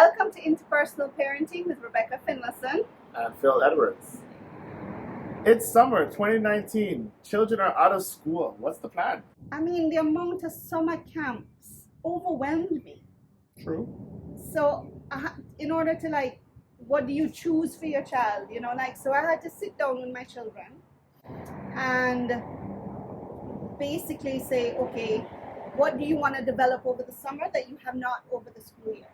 Welcome to Interpersonal Parenting with Rebecca Finlayson and Phil Edwards. It's summer 2019. Children are out of school. What's the plan? I mean, the amount of summer camps overwhelmed me. True. So, in order to what do you choose for your child? So I had to sit down with my children and basically say, okay, what do you want to develop over the summer that you have not over the school year?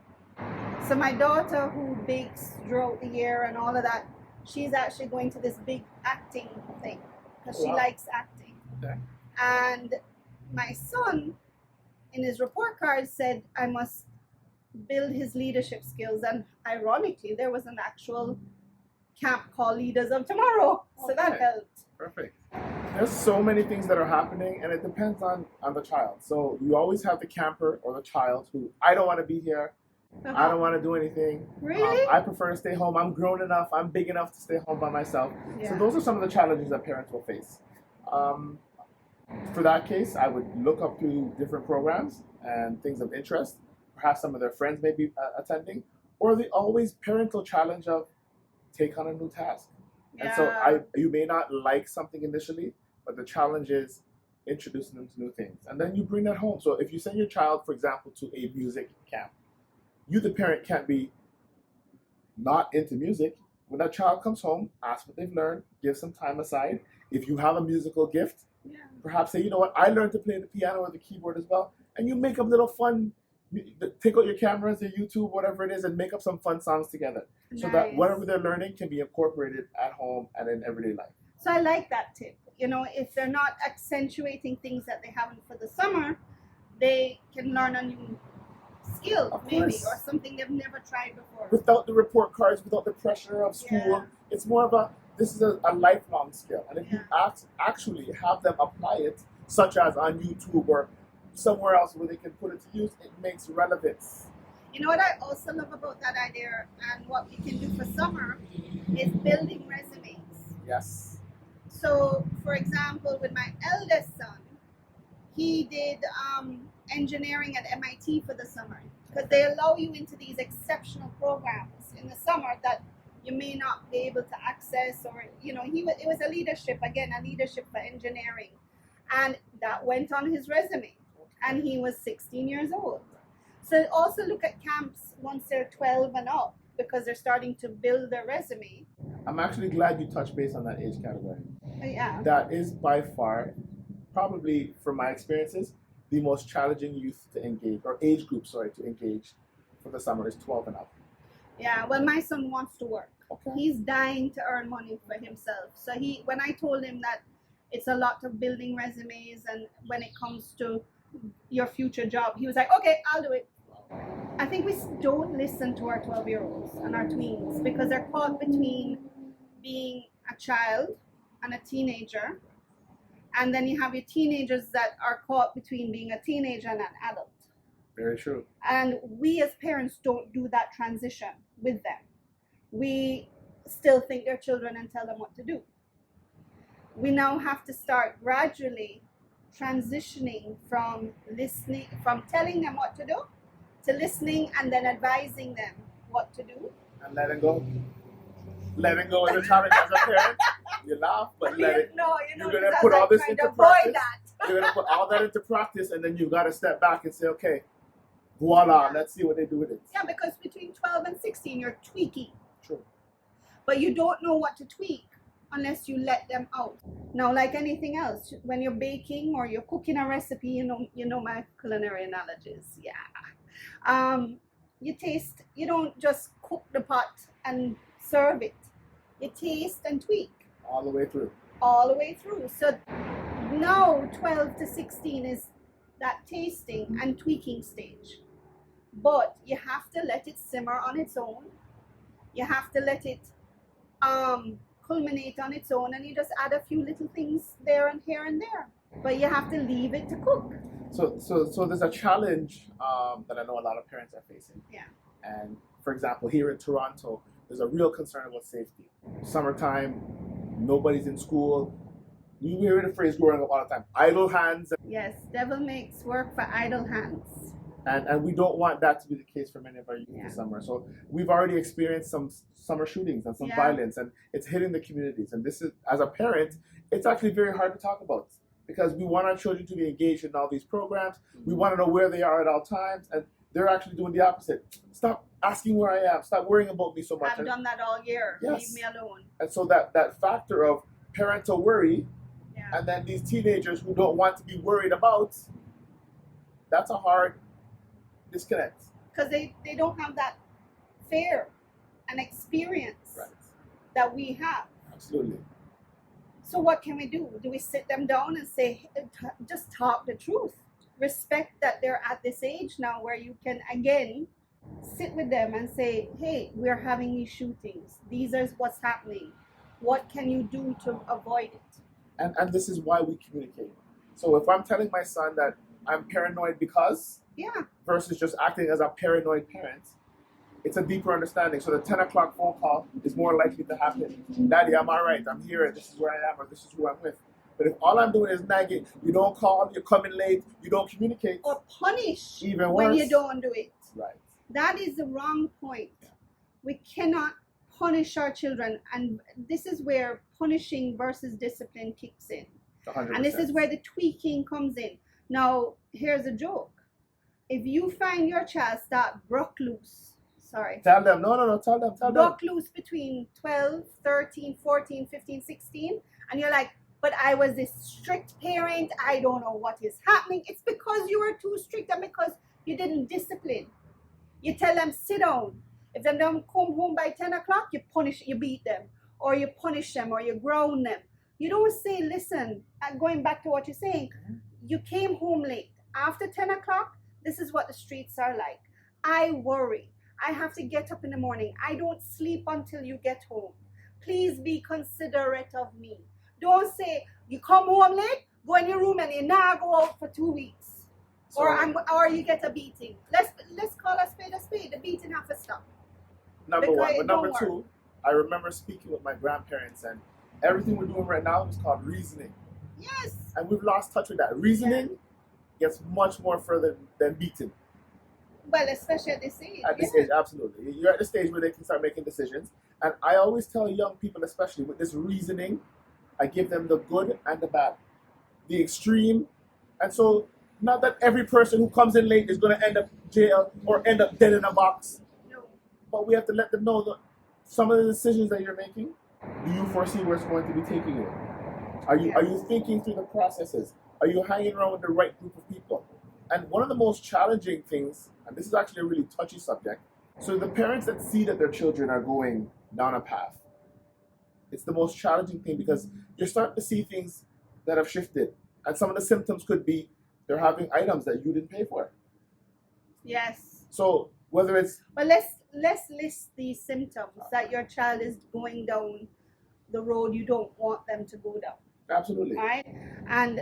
So my daughter, who bakes throughout the year and all of that, she's actually going to this big acting thing because she likes acting. Okay. And my son, in his report card, said I must build his leadership skills. And ironically, there was an actual camp called Leaders of Tomorrow. So that helped. Perfect. There's so many things that are happening, and it depends on the child. So you always have the camper or the child who, I don't want to be here. I don't want to do anything. Really? I prefer to stay home. I'm grown enough. I'm big enough to stay home by myself. Yeah. So those are some of the challenges that parents will face. For that case, I would look up to different programs and things of interest. Perhaps some of their friends may be attending. Or the always parental challenge of take on a new task. Yeah. And so you may not like something initially, but the challenge is introducing them to new things. And then you bring that home. So if you send your child, for example, to a music camp, you, the parent, can't be not into music. When that child comes home, ask what they've learned, give some time aside. If you have a musical gift, perhaps say, you know what, I learned to play the piano or the keyboard as well. And you make up little fun, take out your cameras, your YouTube, whatever it is, and make up some fun songs together. So that whatever they're learning can be incorporated at home and in everyday life. So I like that tip. If they're not accentuating things that they haven't for the summer, they can learn a new skill, maybe, or something they've never tried before. Without the report cards, without the pressure of school, it's more of this is a lifelong skill. And if you actually have them apply it, such as on YouTube or somewhere else where they can put it to use, it makes relevance. You know what I also love about that idea and what we can do for summer is building resumes. Yes. So, for example, with my eldest son, he did engineering at MIT for the summer because they allow you into these exceptional programs in the summer that you may not be able to access, or it was a leadership for engineering, and that went on his resume, and he was 16 years old. So also look at camps once they're 12 and up because they're starting to build their resume. I'm actually glad you touched base on that age category. Yeah. That is by far, probably from my experiences, the most challenging youth to engage, or age group, to engage for the summer is 12 and up. Yeah, well, my son wants to work. Okay. He's dying to earn money for himself. So when I told him that it's a lot of building resumes and when it comes to your future job, he was like, okay, I'll do it. I think we don't listen to our 12-year-olds and our tweens because they're caught between being a child and a teenager. And then you have your teenagers that are caught between being a teenager and an adult. Very true. And we as parents don't do that transition with them. We still think they're children and tell them what to do. We now have to start gradually transitioning from telling them what to do to listening and then advising them what to do. And letting go. Letting go is a challenge as a parent. You laugh, but let it. No, you're going to put all this into practice. You're going to put all that into practice, and then you've got to step back and say, okay, voila, let's see what they do with it. Yeah, because between 12 and 16, you're tweaking. True. But you don't know what to tweak unless you let them out. Now, like anything else, when you're baking or you're cooking a recipe, you know my culinary analogies. Yeah. You taste. You don't just cook the pot and serve it. You taste and tweak. All the way through. All the way through. So now 12 to 16 is that tasting and tweaking stage. But you have to let it simmer on its own. You have to let it culminate on its own, and you just add a few little things there and here and there. But you have to leave it to cook. So there's a challenge that I know a lot of parents are facing. Yeah. And for example, here in Toronto, there's a real concern about safety. Summertime, nobody's in school. You hear the phrase growing up all the time, idle hands. Yes, devil makes work for idle hands. And we don't want that to be the case for many of our youth this summer. So we've already experienced some summer shootings and some violence, and it's hitting the communities. And this is, as a parent, it's actually very hard to talk about because we want our children to be engaged in all these programs. We want to know where they are at all times, and they're actually doing the opposite. Stop asking where I am. Stop worrying about me so much. I've done that all year. Yes. Leave me alone. And so that factor of parental worry, and then these teenagers who don't want to be worried about, that's a hard disconnect. Because they don't have that fear and experience that we have. Absolutely. So what can we do? Do we sit them down and say, just talk the truth? Respect that they're at this age now where you can, again, sit with them and say, hey, we're having these shootings. These are what's happening. What can you do to avoid it? And this is why we communicate. So if I'm telling my son that I'm paranoid because, versus just acting as a paranoid parent, it's a deeper understanding. So the 10 o'clock phone call is more likely to happen. Daddy, I'm all right. I'm here. This is where I am, or this is who I'm with. But if all I'm doing is nagging, you don't call, you're coming late, you don't communicate. Or punish even when worse. you don't do it. Right. That is the wrong point. We cannot punish our children. And this is where punishing versus discipline kicks in. 100%. And this is where the tweaking comes in. Now, here's a joke. If you find your child start broke loose, tell them, tell them. Broke loose between 12, 13, 14, 15, 16, and you're like, but I was this strict parent, I don't know what is happening. It's because you were too strict and because you didn't discipline. You tell them, sit down. If they don't come home by 10 o'clock, you beat them, or you punish them, or you ground them. You don't say, listen, going back to what you're saying, you came home late. After 10 o'clock, this is what the streets are like. I worry. I have to get up in the morning. I don't sleep until you get home. Please be considerate of me. Don't say, you come home late, go in your room and you now go out for 2 weeks. So, or you get a beating. Let's call a spade. The beating have to stop. Number one. But number two, I remember speaking with my grandparents, and everything we're doing right now is called reasoning. Yes. And we've lost touch with that. Reasoning gets much more further than beating. Well, especially at this age. At this age, absolutely. You're at the stage where they can start making decisions. And I always tell young people, especially with this reasoning, I give them the good and the bad, the extreme. And so, not that every person who comes in late is going to end up jail or end up dead in a box. No. But we have to let them know that some of the decisions that you're making, do you foresee where it's going to be taking you? Are you thinking through the processes? Are you hanging around with the right group of people? And one of the most challenging things, and this is actually a really touchy subject, so the parents that see that their children are going down a path, it's the most challenging thing because you're starting to see things that have shifted. And some of the symptoms could be they're having items that you didn't pay for. Yes. So whether it's... But let's list these symptoms that your child is going down the road you don't want them to go down. Absolutely. Right? And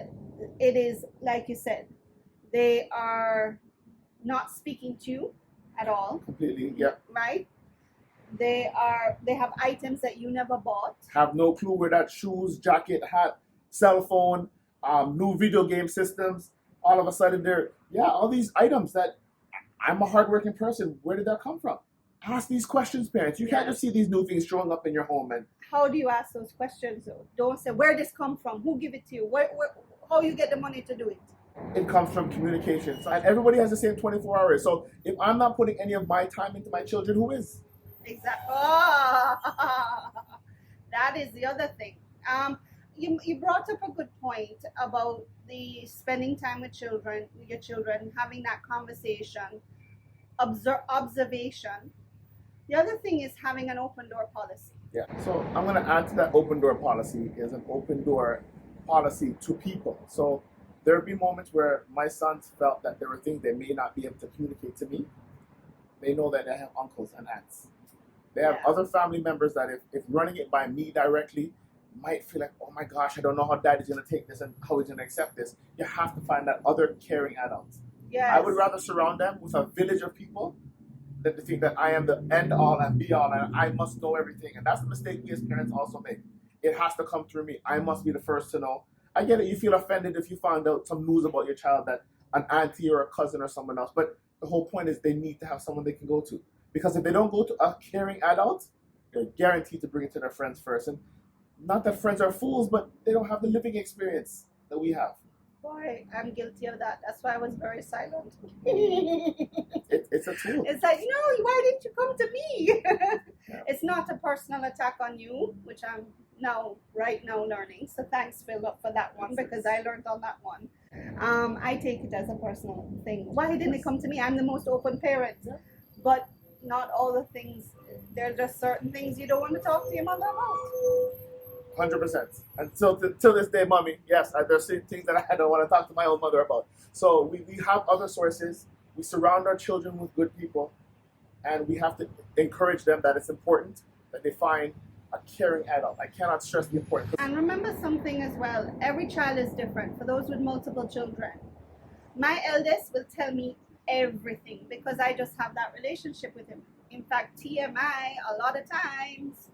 it is, like you said, they are not speaking to you at all. Completely, yeah. Right? They have items that you never bought. Have no clue where that shoes, jacket, hat, cell phone, new video game systems, all of a sudden all these items that I'm a hardworking person. Where did that come from? Ask these questions, parents. You can't just see these new things showing up in your home. And how do you ask those questions though? Don't say, where this come from? Who give it to you? How you get the money to do it? It comes from communication. So everybody has the same 24 hours. So if I'm not putting any of my time into my children, who is? Exactly. Oh, that is the other thing. You brought up a good point about the spending time with your children, having that conversation, observation. The other thing is having an open door policy. Yeah. So I'm going to add to that open door policy is an open door policy to people. So there have been moments where my sons felt that there were things they may not be able to communicate to me. They know that they have uncles and aunts. They have other family members that if running it by me directly might feel like, oh my gosh, I don't know how daddy's going to take this and how he's going to accept this. You have to find that other caring adult. Yes. I would rather surround them with a village of people than to think that I am the end all and be all and I must know everything. And that's the mistake we as parents also make. It has to come through me. I must be the first to know. I get it. You feel offended if you found out some news about your child that an auntie or a cousin or someone else. But the whole point is they need to have someone they can go to. Because if they don't go to a caring adult, they're guaranteed to bring it to their friends first. And not that friends are fools, but they don't have the living experience that we have. Boy, I'm guilty of that. That's why I was very silent. It's a tool. It's like, no, why didn't you come to me? Yeah. It's not a personal attack on you, which I'm right now learning. So thanks, Philip, for that one, because I learned on that one. I take it as a personal thing. Why didn't it come to me? I'm the most open parent. But not all the things. There are just certain things you don't want to talk to your mother about. 100%. And so till this day, mommy, yes, there's things that I don't want to talk to my own mother about. So we have other sources. We surround our children with good people, and we have to encourage them that it's important that they find a caring adult. I cannot stress the importance. And remember something as well. Every child is different. For those with multiple children, my eldest will tell me everything because I just have that relationship with him. In fact, TMI a lot of times.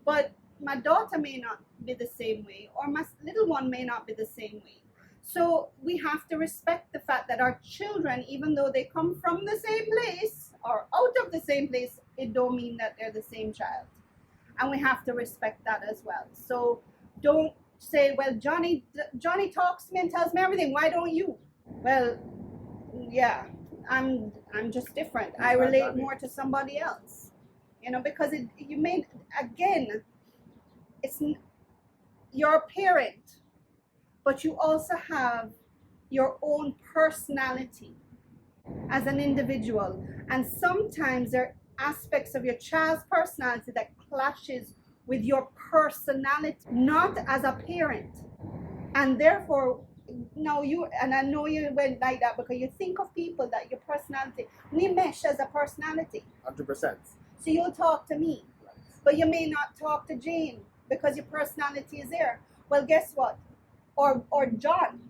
But my daughter may not be the same way, or my little one may not be the same way. So we have to respect the fact that our children, even though they come from the same place or out of the same place, it don't mean that they're the same child. And we have to respect that as well. So don't say, well, Johnny talks to me and tells me everything. Why don't you? Well, yeah, I'm just different. I relate more to somebody else, because you're a parent, but you also have your own personality as an individual. And sometimes there are aspects of your child's personality that clashes with your personality, not as a parent. And therefore, and I know you went like that because you think of people that your personality, we mesh as a personality. 100%. So you'll talk to me, but you may not talk to Jane because your personality is there. Well, guess what? Or John,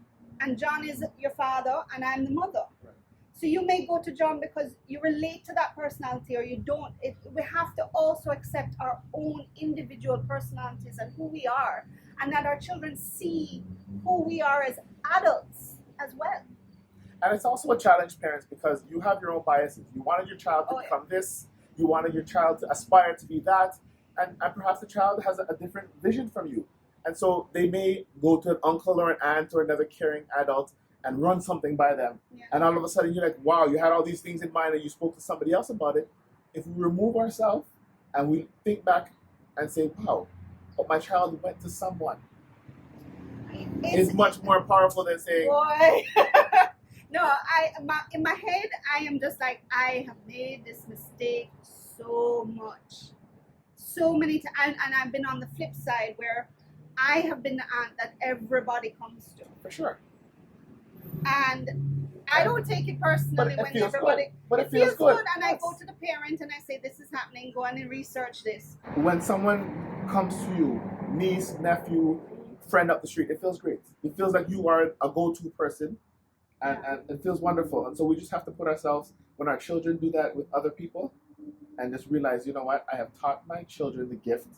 and John is your father and I'm the mother. Right. So you may go to John because you relate to that personality, or you don't. We have to also accept our own individual personalities and who we are, and that our children see who we are as adults as well. And it's also a challenge, parents, because you have your own biases. You wanted your child to become this. You wanted your child to aspire to be that. And perhaps the child has a different vision from you. And so they may go to an uncle or an aunt or another caring adult and run something by them. Yeah. And all of a sudden you're like, wow, you had all these things in mind and you spoke to somebody else about it. If we remove ourselves and we think back and say, wow, but my child went to someone, it's much more powerful than saying, boy. No, in my head, I am just like, I have made this mistake so much. So many times. And I've been on the flip side where I have been the aunt that everybody comes to. For sure. And I don't take it personally when everybody. Good. But it feels good. And I go to the parent and I say, this is happening, go on and research this. When someone comes to you, niece, nephew, friend up the street, it feels great. It feels like you are a go-to person, and it feels wonderful. And so we just have to put ourselves, when our children do that with other people, and just realize, you know what, I have taught my children the gift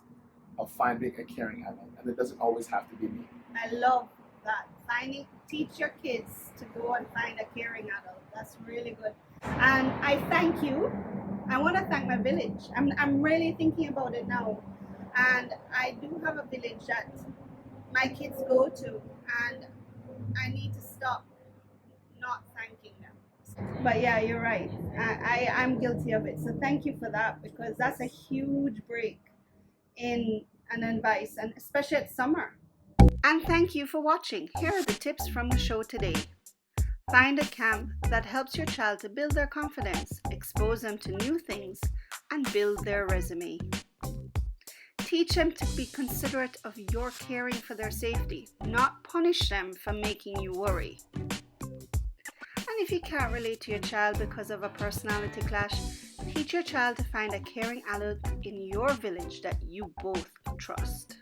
of finding a caring adult, and it doesn't always have to be me. I love that. Teach your kids to go and find a caring adult. That's really good. And I thank you. I want to thank my village. I'm really thinking about it now. And I do have a village that my kids go to, and I need to stop not thanking them. But yeah, you're right. I'm guilty of it. So thank you for that, because that's a huge break in an advice, and especially at summer. And thank you for watching. Here are the tips from the show today. Find a camp that helps your child to build their confidence, expose them to new things, and build their resume. Teach them to be considerate of your caring for their safety, not punish them for making you worry. And if you can't relate to your child because of a personality clash, teach your child to find a caring adult in your village that you both trust.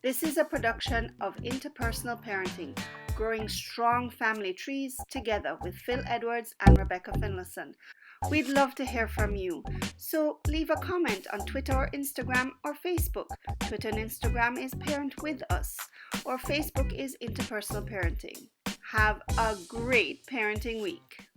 This is a production of Interpersonal Parenting, growing strong family trees together with Phil Edwards and Rebecca Finlayson. We'd love to hear from you, so leave a comment on Twitter or Instagram or Facebook. Twitter and Instagram is Parent With Us, or Facebook is Interpersonal Parenting. Have a great parenting week.